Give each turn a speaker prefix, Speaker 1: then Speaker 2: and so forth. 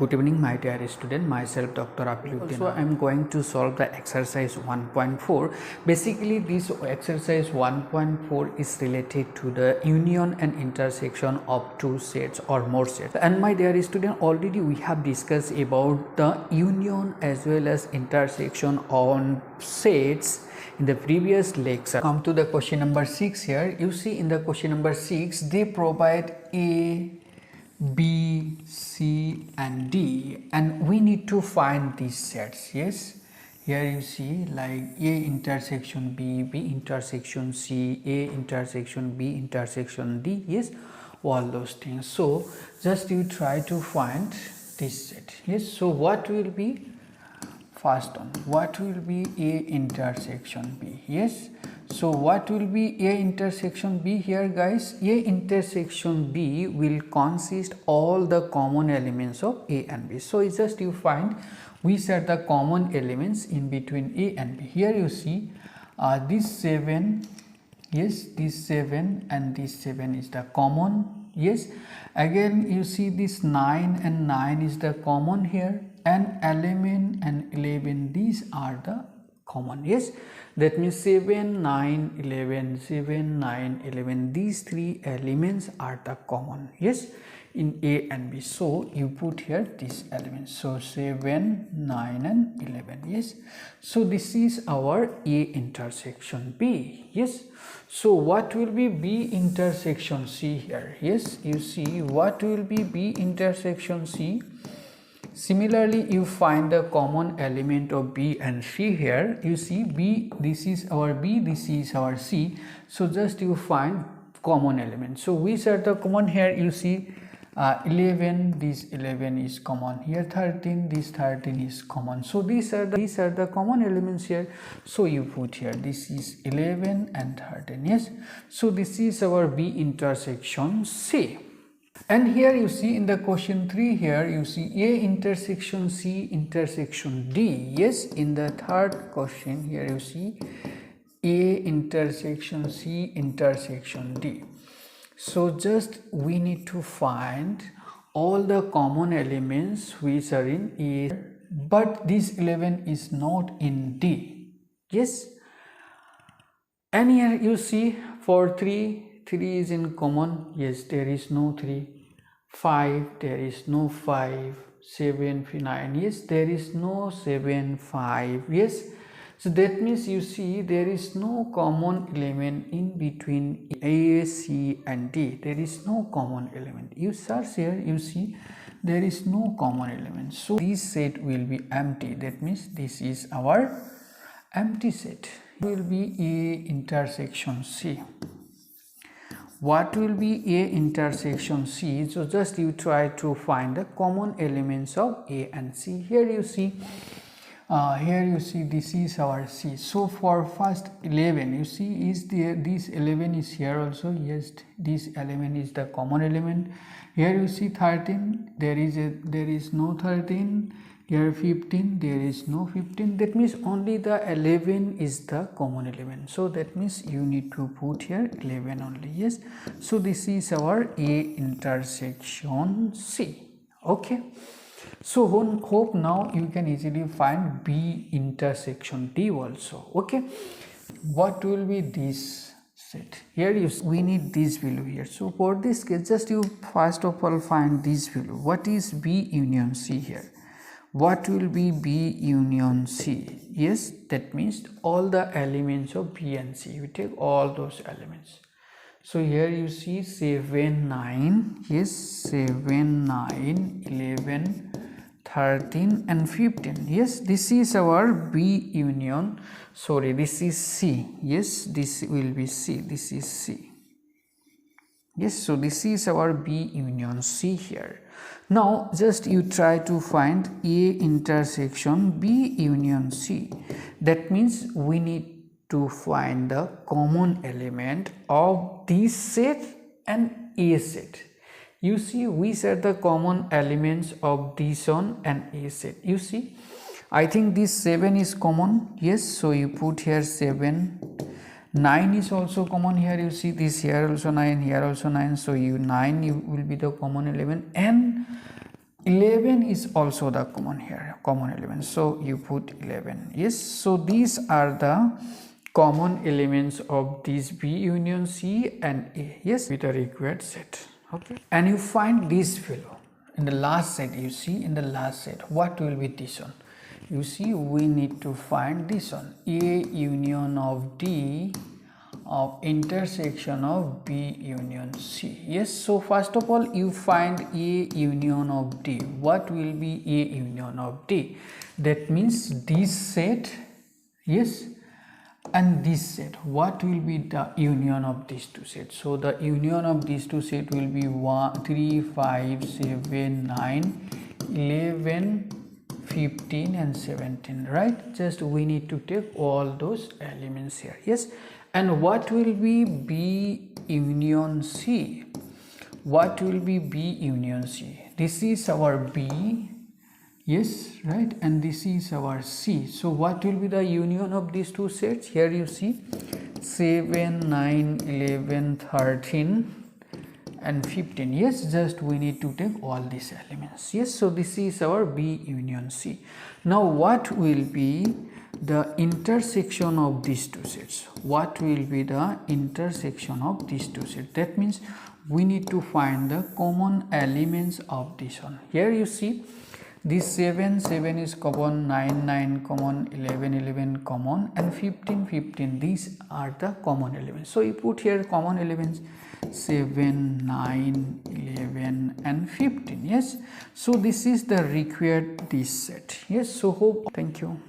Speaker 1: Good evening, my dear student. Myself, Dr. Apiluddin. So, I am going to solve the exercise 1.4. Basically, this exercise 1.4 is related to the union and intersection of two sets or more sets. And my dear student, already we have discussed about the union as well as intersection on sets in the previous lecture. Come to the question number 6 here. You see in the question number 6, they provide A, B, C and D, and we need to find these sets. Yes, here you see like A intersection B, B intersection C, A intersection B intersection D. Yes, all those things. So just you try to find this set. Yes, so what will be first one? What will be A intersection B? Yes, so what will be A intersection B here, guys? A intersection B will consist all the common elements of A and B. So it's just you find which are the common elements in between A and B. Here you see this 7, yes, this 7 and this 7 is the common. Yes, again you see this 9 and 9 is the common here, and 11 and 11, these are the common. Yes, that means 7, 9, 11, 7, 9, 11, these three elements are the common. Yes, in A and B. So you put here these elements, so 7, 9 and 11. Yes, so this is our A intersection B. Yes, so what will be B intersection C here? Yes, you see what will be B intersection C. Similarly, you find the common element of B and C here. You see B, this is our B, this is our C. So just you find common element. So which are the common here? You see 11, this 11 is common here, 13, this 13 is common. So these are the common elements here. So you put here this is 11 and 13. Yes, so this is our B intersection C. And here you see in the question 3 here you see A intersection C intersection D. Yes, in the third question here you see A intersection C intersection D. So just we need to find all the common elements which are in A, but this 11 is not in D. Yes, and here you see for 3 is in common. Yes, there is no 3. 5, there is no 5. 7, 9, yes, there is no 7, 5. Yes, so that means you see there is no common element in between A, C and D. There is no common element. You search here, you see there is no common element. So this set will be empty. That means this is our empty set. It will be A intersection C. What will be A intersection C? So just you try to find the common elements of A and C. Here you see this is our C. So for first 11 you see is there, this 11 is here also. Yes, this element is the common element. Here you see 13, there is no 13. Here 15, there is no 15. That means only the 11 is the common element. So that means you need to put here 11 only. Yes, so this is our A intersection C. Okay, so hope now you can easily find B intersection D also. Okay, what will be this set? Here we need this value here. So for this case, just you first of all find this value. What is B union C here? What will be B union C? Yes, that means all the elements of B and C. You take all those elements. So here you see 7, 9. Yes, 7, 9, 11, 13 and 15. Yes, this is our B union. Sorry, this is C. Yes, this will be C. This is C. Yes, so this is our B union C here. Now just you try to find A intersection B union C. That means we need to find the common element of this set and A set. You see which are the common elements of this one and A set. You see, I think this 7 is common. Yes, so you put here 7. 9 is also common here. You see this here also 9, here also 9. So 9 will be the common element, and 11 is also the common here, common element, so you put 11. Yes, so these are the common elements of this B union C and A. Yes, with a required set. Okay, and you find this value in the last set. You see, in the last set, what will be this one? You see, we need to find this one, A union of D of intersection of B union C. Yes, so first of all you find A union of D. What will be A union of D? That means this set, yes, and this set. What will be the union of these two sets? So the union of these two sets will be 1 3 5 7 9 11 15 and 17, right? Just we need to take all those elements here. Yes, and what will be B union C? What will be B union C? This is our B, yes, right, and this is our C. So what will be the union of these two sets? Here you see 7 9 11 13 and 15. Yes, just we need to take all these elements. Yes, so this is our B union C. Now what will be the intersection of these two sets? What will be the intersection of these two sets? That means we need to find the common elements of this one. Here you see this 7 is common, 9 common, 11 common, and 15. These are the common elements. So you put here common elements 7 9 11 and 15. Yes, so this is the required this set. Yes, so hope, thank you.